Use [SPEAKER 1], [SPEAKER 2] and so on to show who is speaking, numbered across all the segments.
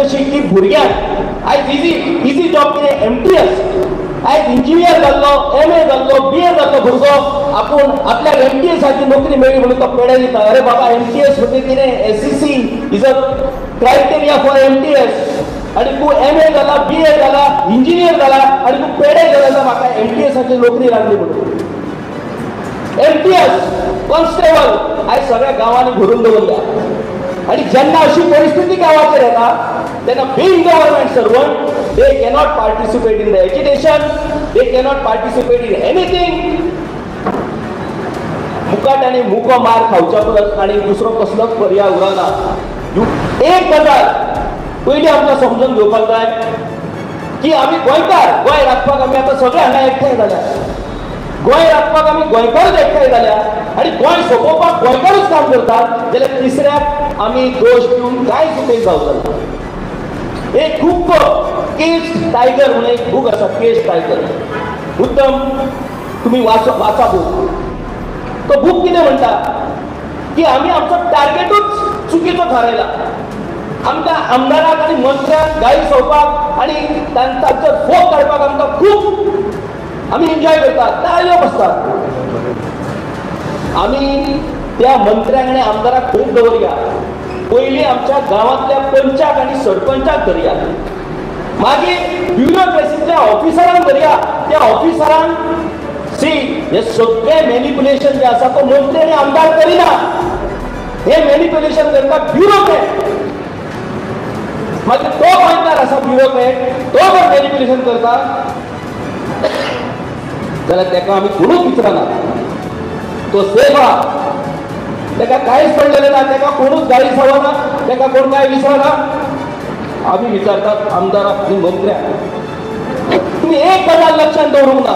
[SPEAKER 1] कशी की भुरग्यांक आयज इजी जॉब कितें MTS आयज इंजिनियर जाल्लो MA जाल्लो BA जाल्लो भुरगो आपूण आपल्याक MTSची नोकरी मेळ्ळी म्हणून तो पेडे दिता. अरे बाबा MTS म्हणजे कितें SCC is a criteria for MTS आणि तूं MA जाला BA जाला इंजिनियर जाला आणि तूं पेडे जाला म्हाका MTSची नोकरी लागली म्हणून. MTS कॉन्स्टेबल आयज सगळ्या गांवांनी भरून दवरल्या आणि जेन्ना अशी परिस्थिती गांवांचेर येता तेन्ना being government servant they cannot participate in the education, they cannot participate in anything. मुकाट आणि मुको मार खावच्या परस आणि दुसरो कसलोच पर्याय उरना. एक गजाल पयलीं आमकां समजून घेवपाक जाय की आमी गोंयकार, गोंय राखपाक आमी आतां सगळे हांगा एकठांय जाल्या. गोंय राखपाक आमी गोंयकारूच एकठांय जाल्या आनी गोंय सोंपोवपाक गोंयकारूच काम करतात जाल्यार तिसऱ्याक आमी दोश दिवन कांयच उपेग जावचो ना. एक खूब केज टायगर म्हणून एक बूक आसा, केज टायगर. उत्तम तुम्ही वाचा बूक. तो बूक कितें म्हणटा की आमी आमचो टार्गेटूच चुकीचो थारायला. आमकां आमदाराक आनी मंत्र्यांक गाडी सोडपाक आनी तांचो फोग काडपाक आमकां खूब आमी एन्जॉय करतात, ताळयो बसतात. आमी त्या मंत्र्यांक आनी आमदाराक खूब दवरया. पयलीं आमच्या गांवांतल्या पंचाक आनी सरपंचाक धरया, मागीर ब्युरोक्रेसींतल्या ऑफिसरांक धरया. त्या ऑफिसरांक हे सगळे मॅनिप्युलेशन जे आसा तो मंत्री आनी आमदार करिना. हे मॅनिप्युलेशन करता ब्युरोक्रेट. मागीर तो गोंयकार आसा ब्युरोक्रेट, तो जर मॅनिप्युलेशन करता जाल्यार तेका आमी कोणूच विचारना. तो सेफ आहा, तेका कांयच पडलेलें ना, तेका कोणूच गाडी सावना, तेका कोण काय विचारना. आमी विचारतात आमदाराक आनी मंत्र्याक. तुम्ही एक गजाल लक्षात दवरूंक ना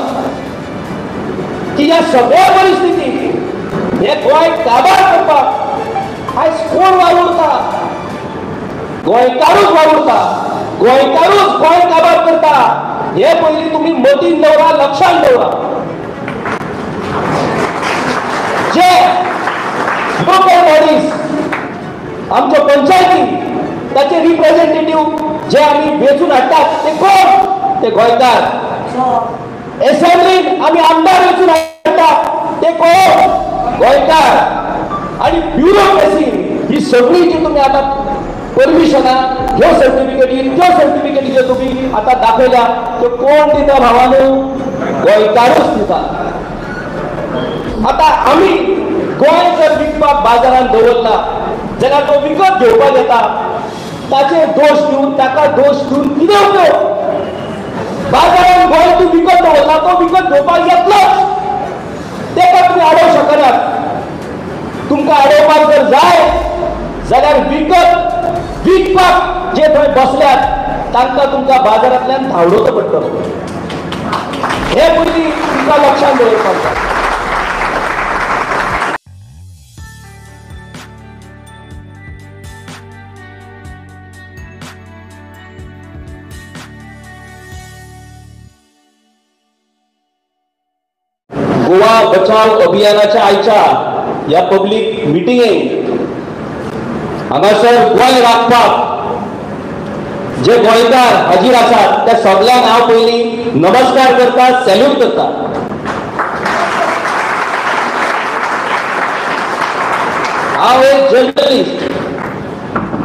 [SPEAKER 1] की ह्या सगळ्या परिस्थितीक हे गोंय काबार करपाक आयज कोण वावुरता? गोंयकारूच वावुरता, गोंयकारूच गोंय काबार करता. हे पयलीं तुमी मतीन दवरा, लक्षात दवरा. जे लोकल बॉडीज आमच्यो पंचायती ताचे रिप्रेझेंटेटिव्ह जे आमी वेचून हाडटात ते कोण? ते गोंयकार. एसेंब्लीन आमी आमदार वेचून हाडटात ते कोण? गोंयकार. आणि ब्युरोक्रेसी ही सगळी जी तुम्ही आता परमिशना ह्यो सर्टिफिकेटी त्यो सर्टिफिकेटी जे तुम्ही आता दाखयल्या त्यो कोण दिता भावानो? गोंयकारूच दिता. आता आमी गोंय जर विकपाक बाजारात दवरला जाल्यार तो विकत घेवपाक येता, ताचे दोष दिवन ताका दोष दिवन कितें उपयोग? बाजारात गोंय तूं विकत दवरला, तो विकत घेवपाक येतलोच, तेका तुमी आडोवंक शकनात. तुमकां आडोवपाक जर जाय जाल्यार विकपाक जे थंय बसल्यात तांकां तुमकां बाजारांतल्यान धांवडोवचो पडटलो. हे पयलीं तुमकां लक्षात दवरपाक जाय. गोवा बचाव अभियानाच्या आयच्या या पब्लिक मिटिंगेक हांगासर गोंय राखपाक जे गोंयकार हाजीर आसात त्या सगळ्यांक हांव पयलीं नमस्कार करता, सॅल्यूट करता. हांव एक जर्नलिस्ट,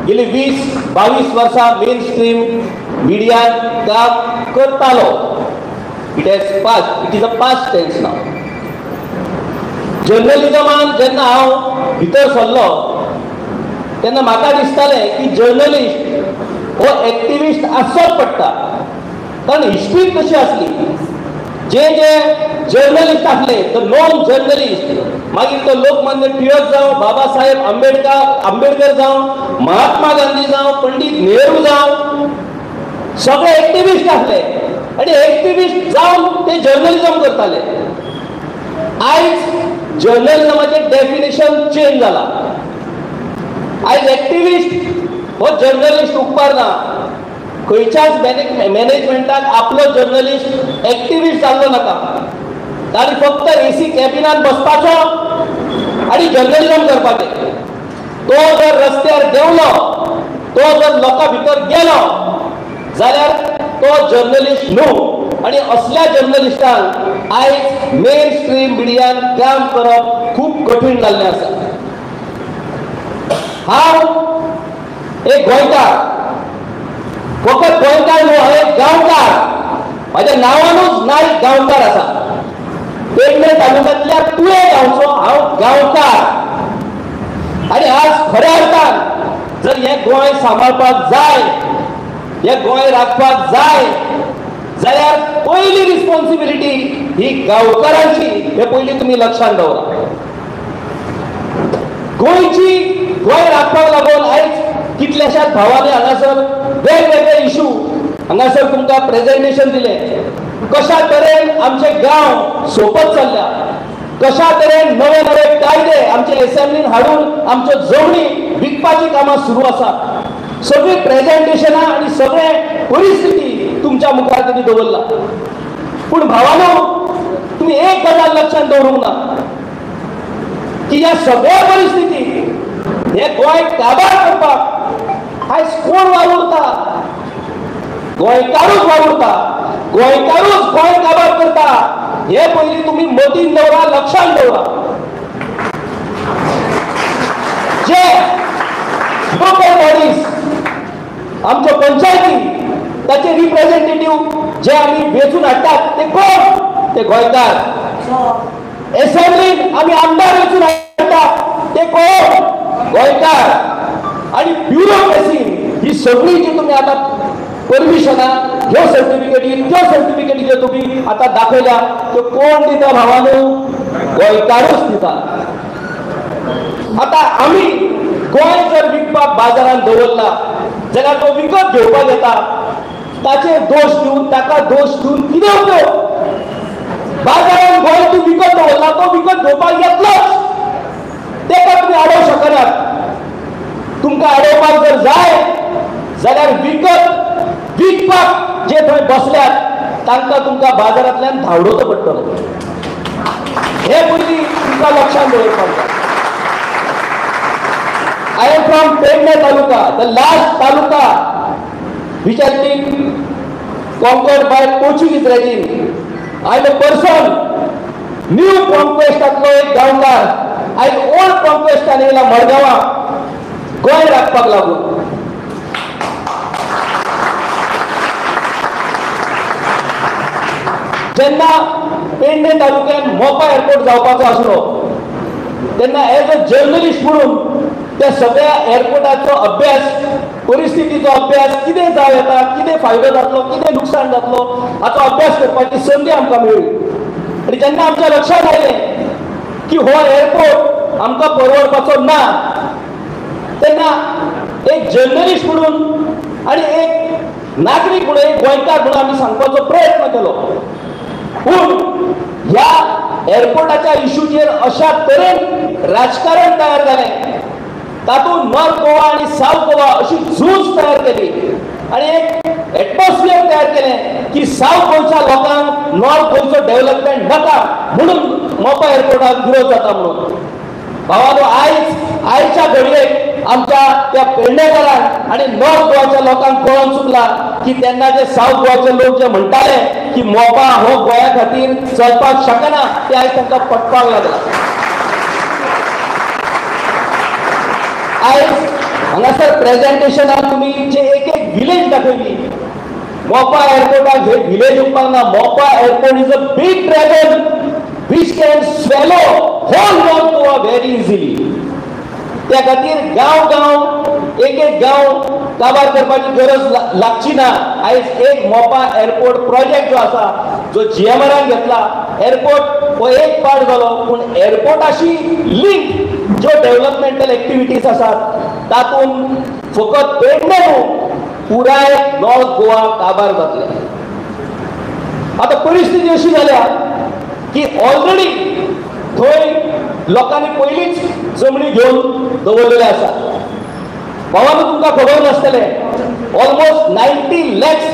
[SPEAKER 1] गेली 20-22 वर्सां मेन स्ट्रीम मिडियात काम करतालो. It is a past tense now. जर्नलिजमान जेन्ना हांव भितर सरलो तेन्ना म्हाका दिसतालें की जर्नलिस्ट हो एक्टिविस्ट आसचोच पडटा. कारण हिस्ट्री कशी आसली, जे जर्नलिस्ट आसले द नॉन जर्नलिस्ट, मागीर तो लोकमान्य टिळक जावं, बाबासाहेब आंबेडकर जावं, महात्मा गांधी जावं, पंडित नेहरू जावं, सगळे एक्टिविस्ट आसले आणि एक्टिविस्ट जावन ते जर्नलिझम करताले. आयज जर्नलिझमाचें डेफिनेशन चेंज जाला. आयज एक्टिविस्ट हो जर्नलिस्ट उपकारना. खंयच्याच मॅनेजमेंटाक आपलो जर्नलिस्ट एक्टिविस्ट जाल्लो नाका. ताणी फक्त AC कॅबिनात बसपाचो आनी जर्नलिझम करपाचें. तो जर रस्त्यार देंवलो तो जर लोकां भितर गेलो जाल्यार तो जर्नलिस्ट न्हू आणि असल्या जर्नलिस्टांक आयज मेन स्ट्रीम मिडियान काम करप खूब कठीण जाल्लें आसा. हांव एक गोंयकार, फकत गोंयकार न्हू, हांव एक गांवकार. म्हाज्या नांवानूच नायक गांवकार आसा. पेडणे तालुक्यांतल्या तुळे गांवचो हांव गांवकार. आणि आज खऱ्या अर्थान जर हे गोंय सांबाळपाक जाय, हे गोंय राखपाक जाय जाल्यार पयली रिस्पॉन्सिबिलिटी ही गांवकारांची, हे पयली तुमी लक्षात दवरा. गोंय राखपाक लागून आयज कितल्याशाच भावांनी हांगासर वेगवेगळे इश्यू हांगासर तुमकां प्रेझेंटेशन दिलें. कशा तरेन आमचे गांव सोंपत चल्ल्या, कशा तरेन नवे नवे कायदे आमचे असेंब्लीन हाडून आमच्यो जमनी विकपाची कामां सुरू आसा. सगळी प्रेझेंटेशनां आणि सगळे परिस्थिती तुमच्या मुखार तुमी दवरला. पूण भावानो, तुम्ही एक गजाल लक्षात दवरूंक ना की ह्या सगळ्या परिस्थितीक हे गोंय काबार करपाक आयज कोण वावुरता? गोंयकारूच वावुरता. गोंयकारूच गोंय काबार करता. हे पयली तुम्ही मतीन दवरा, लक्षात दवरा. जे लोकल बॉडीज आमच्या पंचायती ताचे रिप्रेझेंटेटिव्ह जे आम्ही वेचून हाडटात ते कोण? ते गोंयकार. असेंब्लीन आम्ही आमदार वेचून हाडटात ते कोण? गोंयकार. आणि ब्युरोक्रेसी ही सगळी जी तुम्ही आता परमिशना, ह्यो सर्टिफिकेटी, त्यो सर्टिफिकेटी जे तुम्ही आता दाखयल्या, तो कोण दिता भावानो? गोंयकारूच दिता. आता आम्ही गोंय जर विकपाक बाजारात दवरला जाल्यार तो विकत घेवपाक येता. ताचे दोष दिवन, ताका दोष दिवन कितें उपयोग? बाजारात गोंय तूं विकत दवरला, तो विकत घेवपाक येतलोच. तेका तुमी आडोवंक शकनात. तुमकां आडोवपाक जर जाय जाल्यार विकपाक जे थंय बसल्यात तांकां तुमकां बाजारांतल्यान धांवडोवचो पडटलो. हे पयलीं तुमकां लक्षात दवरपाक जाय. I am from Pedne Taluka, the last taluka which has been conquered by Portuguese regime. I am a person, new conquest atlo ek gaongar. I am old conquest anela Margawa, Goa राखपाक लागून. जेन्ना पेडणे तालुक्यात मोपा एअरपोर्ट जावपाचो आसलो तेन्ना as a journalist म्हणून त्या सगळ्या एअरपोर्टाचो अभ्यास, परिस्थितीचो अभ्यास, कितें जाव येता, कितें फायदो जातलो, कितें नुकसान जातलो, हाचो अभ्यास करपाची संदी आमकां मेळ्ळी. आनी जेन्ना आमच्या लक्षात आयलें की हो एअरपोर्ट आमकां परवडपाचो ना, तेन्ना एक जर्नलिस्ट म्हणून आनी एक नागरीक म्हणून, एक गोंयकार म्हणून आमी सांगपाचो प्रयत्न केलो. पूण ह्या एअरपोर्टाच्या इश्यूचेर अशा तरेन राजकारण तयार जालें, तातूंत नॉर्थ गोवा आणि साऊथ गोवा अशी झूज तयार केली आणि एक एटमॉस्फियर तयार केलें की साऊथ गोंयच्या लोकांक नॉर्थ गोंयचो डेव्हलपमेंट नाका म्हणून मोपा एअरपोर्टाक विरोध जाता म्हणून. भावानो, आयच्या घडयेक आमच्या त्या पेडणेकारांक आणि नॉर्थ गोवाच्या लोकांक कळून चुकला की तेन्ना जे साऊथ गोवाचे लोक जे म्हणटाले की मोपा हो गोंया खातीर चलपाक शकना, ते आयज तांकां पटपाक लागला. आयज हांगासर प्रेझेंटेशनाक तुमी जे एक एक विलेज दाखयली, मोपा एअरपोर्टाक हे विलेज येवपाक ना. मोपा airport is a big dragon which can swallow whole North Goa very easily. त्या खातीर गांव एक गांव काबार करपाची गरज लागची ना. आयज एक मोपा एअरपोर्ट प्रोजेक्ट जो आसा, जो GMRान घेतला, एअरपोर्ट हो एक पार्ट जालो, पूण एअरपोर्टाशी लिंक ज्यो डेव्हलपमेंटल एक्टिविटीज आसात तातूंत फकत पेडणे न्हू, पुराय नॉर्थ गोवा काबार जातले. आता परिस्थिती अशी जाल्या की ऑलरेडी थंय लोकांनी पयलींच जमनी घेवन दवरलेले आसा. भावानो, तुमकां खबर नासतलें, ऑलमोस्ट 90 lakhs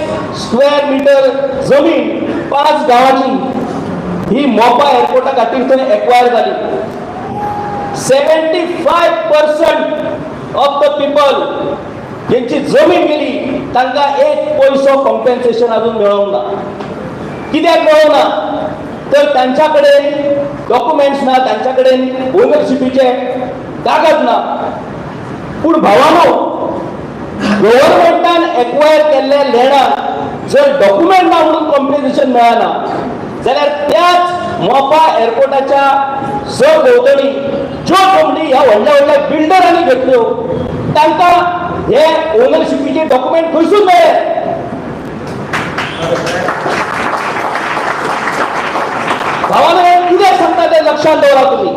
[SPEAKER 1] स्क्वेअर मिटर जमीन 5 गांवांची ही मोपा एअरपोर्टा खातीर थंय एक्वायर जाली. 75% ऑफ द पीपल ज्यांची जमीन गेली तांकां एक पैसो कॉम्पेन्सेशन अजून मेळोंक ना. कित्याक मेळोना तर तांच्या कडेन डॉक्युमेंट्स ना, तांच्या कडेन ओनरशिपीचे कागद ना. पूण भावानो, गव्हर्नमेंटान एक्वायर केल्ल्या लँडाक जर डॉक्युमेंट ना म्हणून कॉम्पेन्सेशन मेळना जाल्यार त्याच मोपा एअरपोर्टाच्या सरभोंवतणी ज्यो जमनी ह्या व्हडल्या व्हडल्या बिल्डरांनी घेतल्यो तांकां हे ओनरशिपीचे डॉक्युमेंट खंयसून मेळ्ळे. भावानो, कितें सांगता तें लक्षांत दवरा तुमी.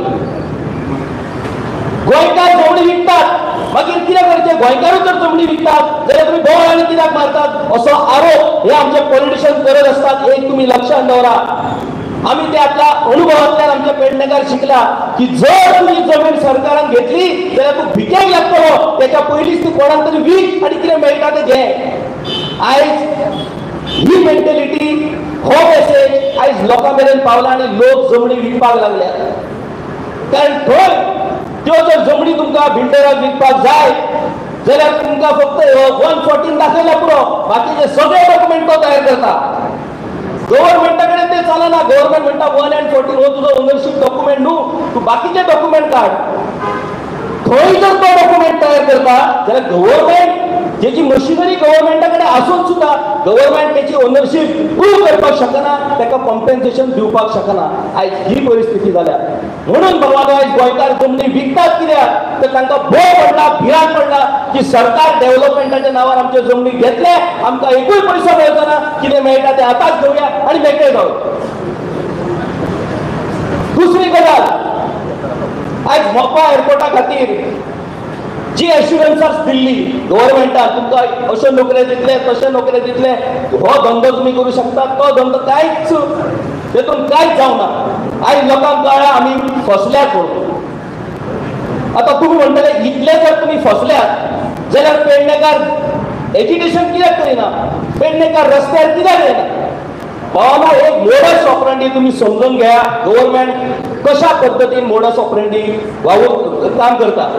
[SPEAKER 1] गोंयकार जमनी विकतात, मागीर कितें करचें? गोंयकारूच जर जमनी विकतात जाल्यार तुमी बोवाळ आनी कित्याक मारतात असो आरोप हे आमचे पॉलिटिशियन करत असतात. एक तुमी लक्षांत दवरा. आम्ही ते आपल्या अनुभवांतल्यान आमचे पेडणेकार शिकला की जर तुजी जमीन सरकारान घेतली जाल्यार तूं भिकेक लागतलो, त्याच्या पयलींच तूं कोणाक तरी वीक आनी कितें मेळटा तें घे. आयज ही मेंटेलिटी, हो मेसेज आयज लोकां मेरेन पावला आनी लोक जमनी विकपाक लागल्या. कारण थंय त्यो जर जमनी तुमकां बिल्डराक विकपाक जाय जाल्यार तुमकां फक्त 114 दाखयल्यार पुरो, बाकीचे सगळे डॉक्युमेंट तो तयार करता. गव्हर्नमेंटा कडेन ते चलना. गव्हर्नमेंट म्हणटा 114 हो तुजो ओनरशिप डॉक्युमेंट न्हू, तूं बाकीचे डॉक्युमेंट काड. थंय जर तो डॉक्युमेंट तयार करता जाल्यार गव्हर्नमेंट जेची मशिनरी गव्हर्नमेंटा कडेन आसून सुद्धा गव्हर्नमेंट त्याची ओनरशिप प्रूव करपाक शकना, ताका कॉम्पेन्सेशन दिवपाक शकना. आयज ही परिस्थिती जाल्या. म्हणून भावानो, आयज गोंयकार जमनी विकतात कित्याक तर तांकां भंय पडला, भिरांत पडला की सरकार डेव्हलपमेंटाच्या नांवार आमचे जमनी घेतले, आमकां एकूय पयसो मेळचो ना, कितें मेळटा तें आतांच घेवया आनी मेकळे जावया. दुसरी गजाल, आयज मोपा एअरपोर्टा खातीर जी एश्युरन्सास दिल्ली गव्हर्नमेंटान, तुमकां अशे नोकऱ्यो दितले, तशे नोकऱ्यो दितले, हो धंदो तुमी करूं शकता, तो धंदो कांयच तेतून कांयच जावना. आयज लोकांक कळ्ळां आमी फसल्यात म्हणून. आतां तुमी म्हणटले इतले जर तुमी फसल्यात जाल्यार पेडणेकार एज्युकेशन कित्याक करिना, पेडणेकार रस्त्यार कित्याक येना? भावानो, एक मोडस ऑपरेंडी तुम्ही समजून घ्या. गव्हर्नमेंट कशा पद्धतीन मोडस ऑपरेंडी वावून काम करता.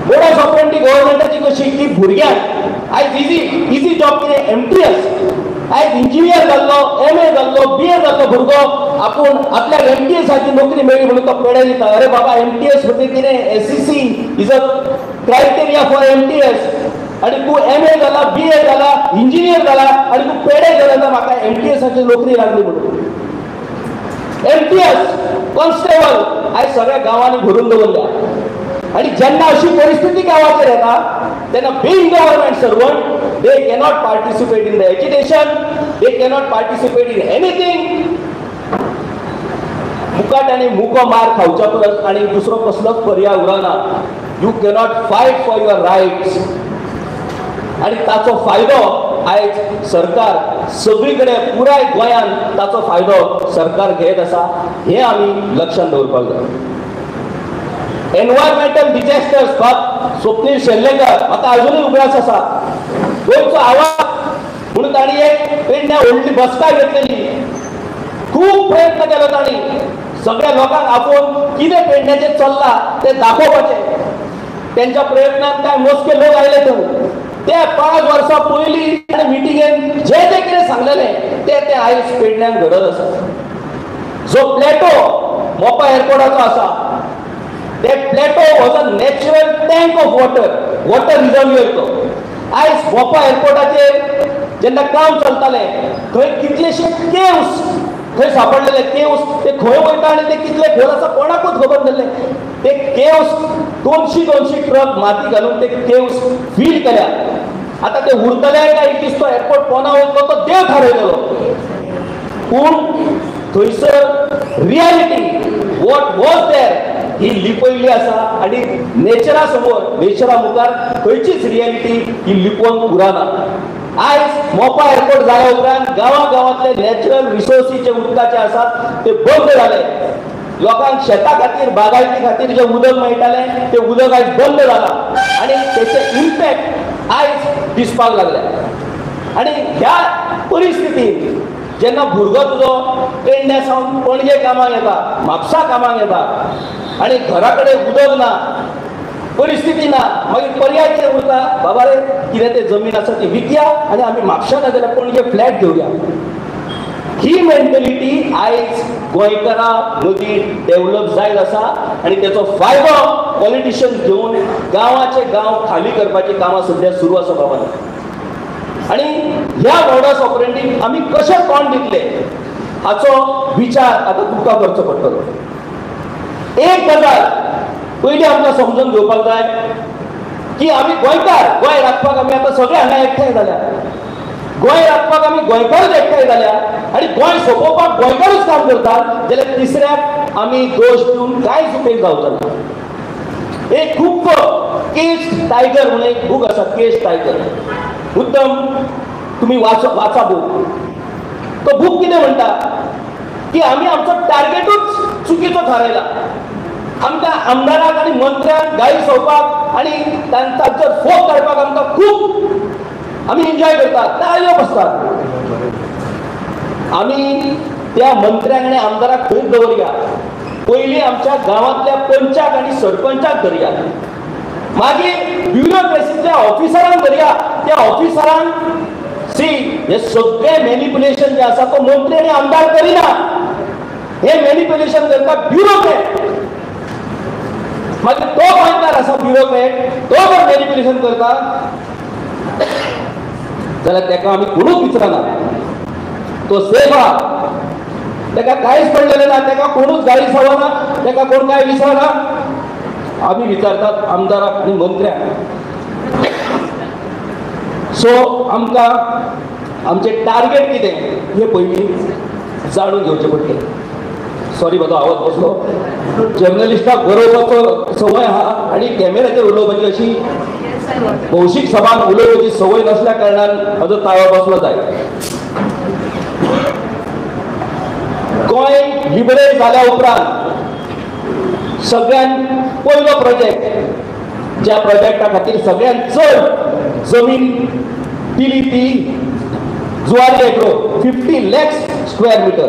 [SPEAKER 1] मोडस ऑपरेंडी गव्हर्नमेंटाची कशी की भुरग्यांक आयज इजी जॉब कितें MTS. आयज इंजिनियर जाल्लो, MA जाल्लो, BA जाल्लो भुरगो आपूण आपल्याक MTSची नोकरी मेळ्ळी म्हणून तो पेडे दिता. अरे बाबा, MTS म्हणजे कितें? SCC is a criteria for MTS. आणि तू MA झाला, BA झाला, इंजिनियर झाला आणि तू पेडे गेला तर म्हाका MTSची नोकरी लागली म्हणून. MTS कॉन्स्टेबल आयज सगळ्या गांवांनी भरून दवरल्या. आणि जेन्ना अशी परिस्थिती गांवांचेर येता तेन्ना being government servant they cannot participate in the education, they cannot participate in anything. मुकाट्याने मुको मार खावच्या परस आणि दुसरो कसलोच पर्याय उरना. You cannot fight for your rights. आणि ताचो फायदो आयज सरकार सगळीकडे पुराय गोंयान ताचो फायदो सरकार घेत आसा. हे आमी लक्षात दवरपाक जाय. एनवायरमेंटल डिझास्टर्स बाब स्वप्नील शेल्लेकर म्हाका अजूनय उगडास आसा. गोंयचो आवाज म्हणून ताणी एक पेडण्या व्हडली बसका घेतलेली. खूब प्रयत्न केलो ताणी सगळ्या लोकांक आपोवन कितें पेडण्याचेर चल्ला तें दाखोवपाचें. त्यांच्या प्रयत्नात काय मोजके लोक आयले थंय. ते 5 वर्सां पयलीं मिटिंगेन जे कितें सांगलेले ते आयज पेडण्यान घडत आसा. जो प्लेटो मोपा एअरपोर्टाचो आसा, ते plateau was a natural tank of water reservoir. तो आयज मोपा एअरपोर्टाचेर जेन्ना काम चलताले थंय कितलेशे केव्स थंय सापडलेले. केव्स ते खंय वयता आनी ते कितले खोल आसा कोणाकूच खबर नासले. ते केव्स 200 ट्रक माती घालून ते केव्स फील केल्या. आता ते उरतले काय इट तो एअरपोर्ट कोणा वयतलो तो देव थारयलेलो. पूण थंयसर रियालिटी वॉट वॉज देर ही लिपयल्ली आसा आणि नेचरा समोर नेचरा मुखार खंयचीच रियालिटी ही लिपोवन उरना. आयज मोपा एअरपोर्ट जाल्या उपरांत गांवांतले नॅचरल रिसोर्सीचे उदकाचे आसात ते बंद जाले. लोकांक शेता खातीर बागायती खातीर जे उदक मेळटालें ते उदक आयज बंद जाला आणि त्याचे इम्पॅक्ट आयज दिसपाक लागले. आणि ह्या परिस्थितीत जेन्ना भुरगो तुजो पेडण्या सावन पणजे कामाक येता, म्हापसा कामाक येता आणि घरा कडेन उदक ना परिस्थिती ना मागीर पर्याय कितें उरता बाबा रे कितें तें जमीन आसा ती विकया आनी आमी म्हापशा ना जाल्यार पणजे फ्लॅट घेवया. ही मेंटॅलिटी आयज गोंयकारां मदीं डेव्हलप जायत आसा आनी तेचो फायदो पॉलिटिशियन्स घेवन गांवाचे गांव खाली करपाची कामां सध्या सुरू आसा बाबा. आनी ह्या मॉडस ऑपरेंडीक आमी कशे तोंड दितले हाचो विचार आतां तुमकां करचो पडटलो. एक गजाल पयलीं आमकां समजून घेवपाक जाय की आमी गोंयकार, गोंय राखपाक आमी आतां सगळे हांगा एकठांय जाल्या. गोंय राखपाक आमी गोंयकारूच एकठांय जाल्या आनी गोंय सोंपोवपाक गोंयकारूच काम करतात जाल्यार तिसऱ्याक आमी दोश दिवन कांयच उपेग जावचो ना. एक खूब केस्ड टायगर म्हणून एक बूक आसा, केस्ड टायगर. उत्तम तुम्ही वाचा बूक. तो बूक कितें म्हणटा की आमी आमचो टार्गेटूच चुकीचो थारायला. आमकां आमदाराक आनी मंत्र्यांक गायी सोडपाक आनी तांचो फोग काडपाक आमकां खूब आमी एन्जॉय करतात, ताळयो बसतात. आमी त्या मंत्र्यांक आनी आमदाराक खंय दवरया, पयलीं आमच्या गांवांतल्या पंचाक आनी सरपंचाक धरया, मागीर ब्युरोक्रेसींतल्या ऑफिसरांक धरया. त्या ऑफिसरांक हे सगळे मॅनिप्युलेशन जे आसा तो मंत्री आनी आमदार करिना. हे मॅनिप्युलेशन करपाक ब्युरोक्रेट. मागीर तो गोंयकार आसा ब्युरोक्रेट, तो जर मॅनिप्युलेशन करता जाल्यार तेका आमी कोणूच विचारना. तो सेफ आहा, तेका कांयच पडलेलें ना, तेका कोणूच गाडी सवना, तेका कोण काय विचारना. आमी विचारतात आमदाराक आनी मंत्र्यांक. सो आमकां आमचें टार्गेट कितें हें पयलीं जाणून घेवचें पडटलें. सॉरी म्हाजो आवाज बसलो. जर्नलिस्टाक बरोवपाचो संवय आहा आनी कॅमेराचेर उलोवपाची अशी भौशीक सभान उलोवपाची संवय नसल्या कारणान म्हाजो ताळो बसलो जाय. गोंय लिबरेट जाल्या उपरांत सगळ्यात पयलो प्रोजेक्ट, ज्या प्रोजेक्टा खातीर सगळ्यात चड जमीन दिली ती Zuari agro, 50 lakh square metre.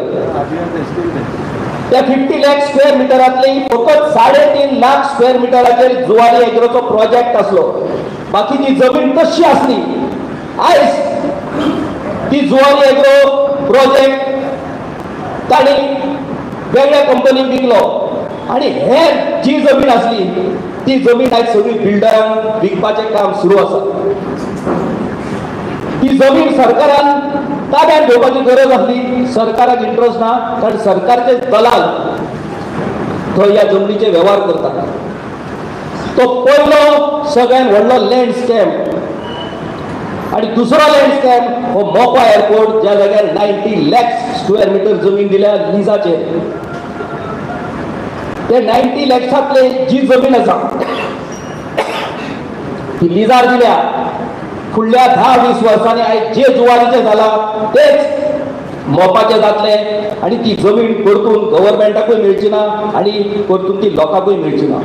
[SPEAKER 1] त्या 50 लाख स्क्वेअर मिटरांतली फकत 3.5 लाख स्क्वेअर मिटराचेर जुवारी एग्रोचो प्रोजेक्ट आसलो. बाकीची जमीन तशी आसली. आयज ती जुवारी एग्रो प्रोजेक्ट ताणी वेगळ्या कंपनीक विकलो आनी हेर जी जमीन आसली ती जमीन आयज सगळी बिल्डरांक विकपाचें काम सुरू आसा. ती जमीन सरकारान ताब्यात घेवपाची गरज आसली. सरकाराक इंट्रस्ट ना कारण सरकारचे दलाल थंय ह्या जमनीचे वेव्हार करतात. तो पयलो सगळ्यात व्हडलो लँड स्कॅम. आणि दुसरो लँड स्कॅम हो मोपा एअरपोर्ट, ज्या जाग्यार 90 लाख स्क्वेअर मीटर जमीन दिल्या लिजाचेर. ते 90 लाखांतले जी जमीन आसा ती लिजार दिल्या. फुडल्या 10-20 वर्सांनी आयज जे जुवारीचे जाला तेच मोपाचे जातले आणि ती जमीन परतून गव्हर्नमेंटाकूय मेळची ना आणि परतून ती लोकांकूय मेळची ना.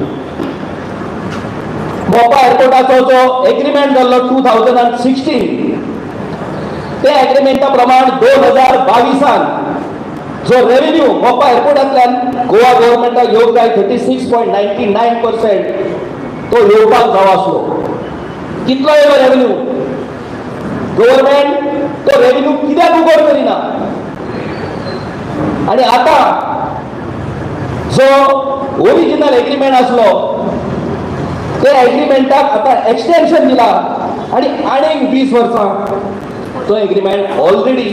[SPEAKER 1] मोपा एअरपोर्टाचो जो एग्रीमेंट जाल्लो 2016 ते एग्रीमेंटा प्रमाण 2022 जो रेव्हेन्यू मोपा एअरपोर्टांतल्यान गोवा गव्हर्नमेंटाक येवंक जाय 36.99% तो येवपाक जावो आसलो. कितलो येयलो रेव्हेन्यू? गव्हर्नमेंट तो रेव्हेन्यू कित्याक उगड करिना. आणि आता जो ओरिजिनल एग्रीमेंट आसलो ते एग्रीमेंटाक आता एक्सटेन्शन दिला आणि आनीक 20 वर्सां तो एग्रीमेंट ऑलरेडी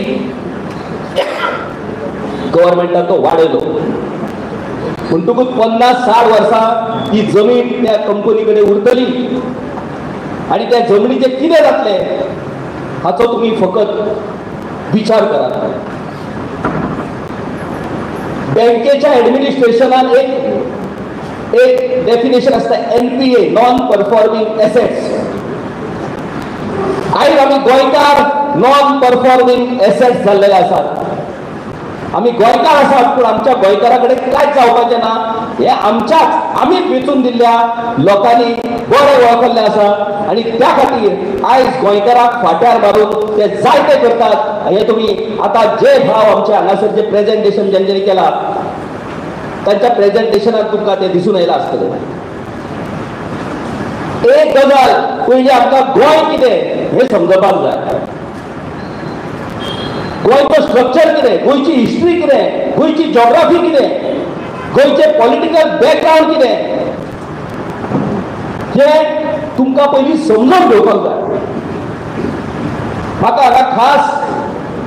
[SPEAKER 1] गव्हर्नमेंटान तो वाडयलो. म्हणटकूच 50-60 वर्सां ही जमीन त्या कंपनी कडेन उरतली आणि त्या जमनीचे कितें जातले हाचो तुम्ही फकत विचार करा. बँकेच्या ऍडमिनिस्ट्रेशनान एक डेफिनेशन असता NPA, नॉन परफॉर्मिंग एसेट्स. आयज आमी गोंयकार नॉन परफॉर्मिंग एसेट्स जाल्लेले आसात. आमी गोंयकार आसात पूण आमच्या गोंयकारा कडेन कांयच जावपाचें ना. हे आमीच वेचून दिल्ल्या लोकांनी बरें वळखल्लें आसा आणि त्या खातीर आयज गोंयकाराक फाट्यार मारून ते जायते करतात. हे तुम्ही आता जे भाव आमचे हांगासर जे प्रेझेंटेशन जेंच्यांनी केला त्यांच्या प्रेझेंटेशनात तुमकां ते दिसून येयला आसतलें. एक गजाल पयली आमकां गोंय कितें हें समजपाक जाय. गोंयचो स्ट्रक्चर कितें, गोंयची हिस्ट्री कितें, गोंयची जॉग्राफी कितें, गोंयचे पॉलिटिकल बॅकग्रावंड कितें हें तुमकां पयलीं समजून घेवपाक जाय. म्हाका हांगा खास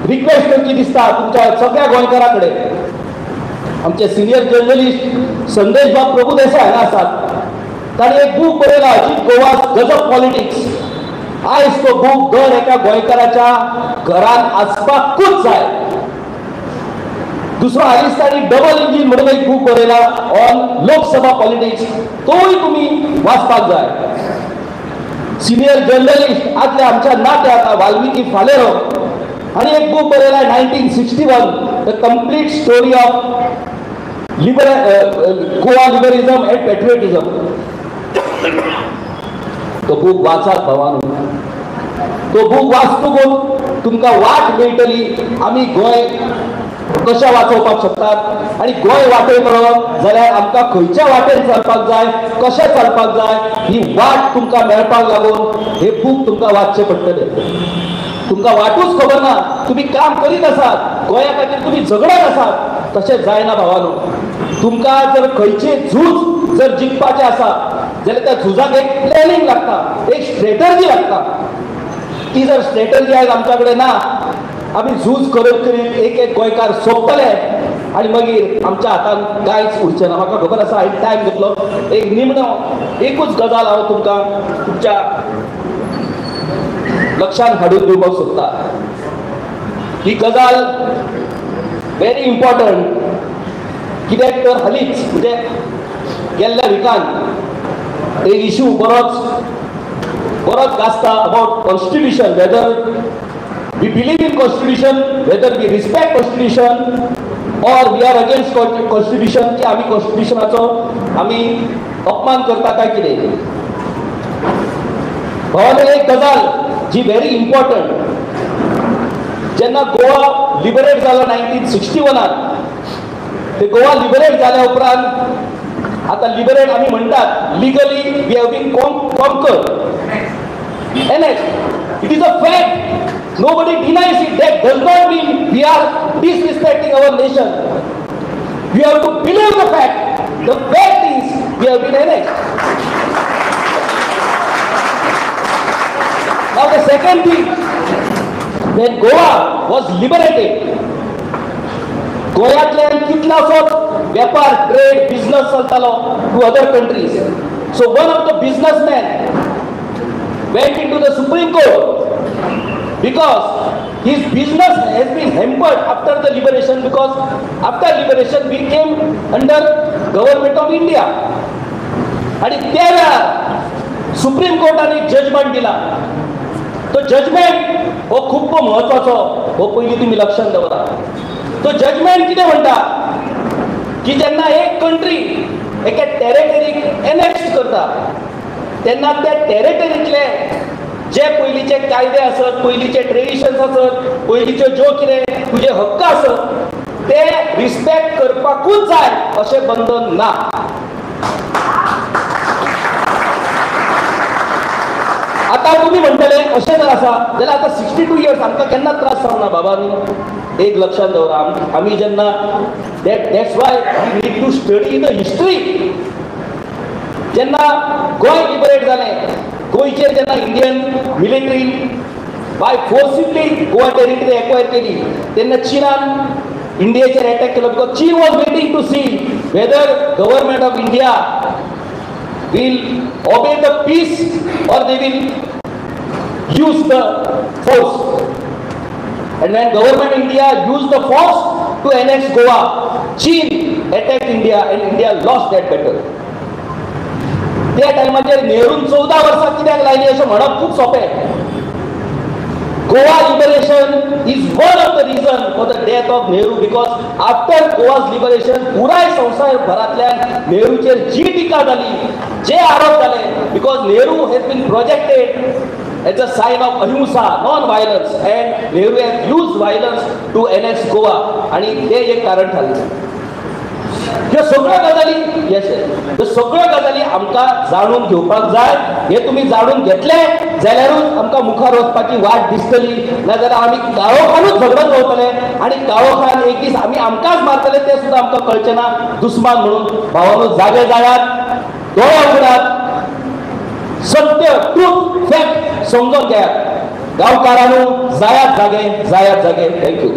[SPEAKER 1] रिक्वेस्ट करची दिसता तुमच्या सगळ्या गोंयकारां कडेन. आमचे सिनियर जर्नलिस्ट संदेश बाब प्रभुदेसाय हांगा आसात. ताणें एक बूक बरयला अजीत गोवाज गजब पॉलिटिक्स. आयज तो बूक दर एका गोंयकाराच्या घरान आसपाकूच जाय. दुसरो हालींच ताणी डबल इंजीन म्हणून एक बूक बरयला ऑन लोकसभा पॉलिटिक्स. तोय तुमी वाचपाक जाय. सिनियर जर्नलिस्ट आदले आमच्या नाते आता वाल्मिकी फालेरो हाणी एक बूक बरयला 1961 the complete story of Goa liberalism and patriotism. तो बूक वाचात भावानो. तो बूक वाचतकूच तुमकां वाट मेळटली आमी गोंय कशें वाचोवपाक शकतात आनी गोंय वाटयतलो जाल्यार आमकां खंयच्या वाटेन चलपाक जाय, कशें चलपाक जाय ही वाट तुमकां मेळपाक लागून हे बूक तुमकां वाचचें पडटलें. तुमकां वाटूच खबर ना, तुमी काम करीत आसात, गोंया खातीर तुमी झगडत आसात, तशें जायना भावानो. तुमकां जर खंयचें झूज जर जिखपाचें आसा जाल्यार त्या झुजाक एक प्लॅनिंग लागता, एक स्ट्रॅटर्जी लागता. ती जर स्ट्रॅटर्जी आयज आमच्या कडेन ना, आमी झूज करत करीत एक एक गोंयकार सोंपतले आनी मागीर आमच्या हातान कांयच उरचें ना. म्हाका खबर आसा हांवें टायम घेतलो. एक निमणो एकूच गजाल हांव तुमकां तुमच्या लक्षांत हाडून दिवपाक सोदता. ही गजाल व्हेरी इम्पॉर्टंट. कित्याक तर हालींच म्हणजे गेल्ल्या विकान एक इशू बरोच गाजता about constitution. Whether we believe in constitution, whether we respect constitution or we are against constitution, की आमी कॉन्स्टिट्यूशनाचो आमी अपमान करता काय कितें. भावानो एक गजाल जी व्हेरी इम्पॉर्टंट. जेन्ना गोवा लिबरेट जालो 1961 ते गोवा लिबरेट जाल्या उपरांत आतां लिबरेट आमी म्हणटात legally we have been conquered. It is a fact. Nobody denies it. That does not mean we are disrespecting our nation. We have to believe the fact. The fact is we have been annexed. Now the second thing, when Goa was liberated, गोंयांतल्यान कितलोसो वेपार trade business चलतालो to other countries. So one of the businessmen went into the Supreme Court because his business has been hampered after the liberation, because after liberation we came under government of India. आणि त्या वेळार supreme कोर्टाने एक judgement दिला. तो judgement हो खूप महत्वाचो. हो पयलीं तुमी लक्षात दवरा. तो जजमेंट कितें म्हणटा की जेन्ना एक कंट्री एका टेरिटरीक एनेक्ट करता तेन्ना त्या टेरिटरींतले जे पयलींचे कायदे आसत, पयलींचे ट्रेडिशन्स आसत, पयलींच्यो ज्यो कितें तुजे हक्क आसत ते रिस्पेक्ट करपाकूच जाय अशें बंधन ना. आतां तुमी म्हणटले अशें जर आसा जाल्यार आतां 62 इयर्स आमकां केन्ना त्रास जावना बाबांनी. एक लक्षात दवरा, आमी जेन्ना that's why we need to study the history. जेन्ना गोंय लिबरेट जालें, गोंयचेर जेन्ना Indian military by forcibly Goa territory acquire केली तेन्ना चीनान इंडियेचेर अटॅक केलो. बिकॉज चीन was waiting to see whether government of India will obey the peace or they will use the force. And when government India used the force to annex Goa, China attacked India and India lost that battle. त्या टायमाचेर नेहरून 14 वर्सां कित्याक लायली अशें म्हणप खूब सोंपें. Goa liberation is one of the reason for the death of Nehru, because after Goa's liberation पुराय संवसार भरांतल्यान नेहरूचेर जी टिका जाली, जे आरोप जाले, because Nehru has been projected as a sign of ahimsa, non-violence, and Nehru has used violence to annex Goa, आणि ते एक कारण ठरलें. ह्यो सगळ्यो गजाली येस ह्यो सगळ्यो गजाली आमकां जाणून घेवपाक जाय. हे तुमी जाणून घेतले जाल्यारूच आमकां मुखार वचपाची वाट दिसतली. नाजाल्यार आमी काळोखानूच झगडत रावतले आनी काळोखान एक दीस आमी आमकांच मारतले ते सुद्दां आमकां कळचें ना. दुस्मान म्हणून भावांनो जागे जायात, दोळे उगडात, सत्य ट्रूथ फॅक्ट समजून घेयात. गांवकारांनो जायात जागे. थँक्यू.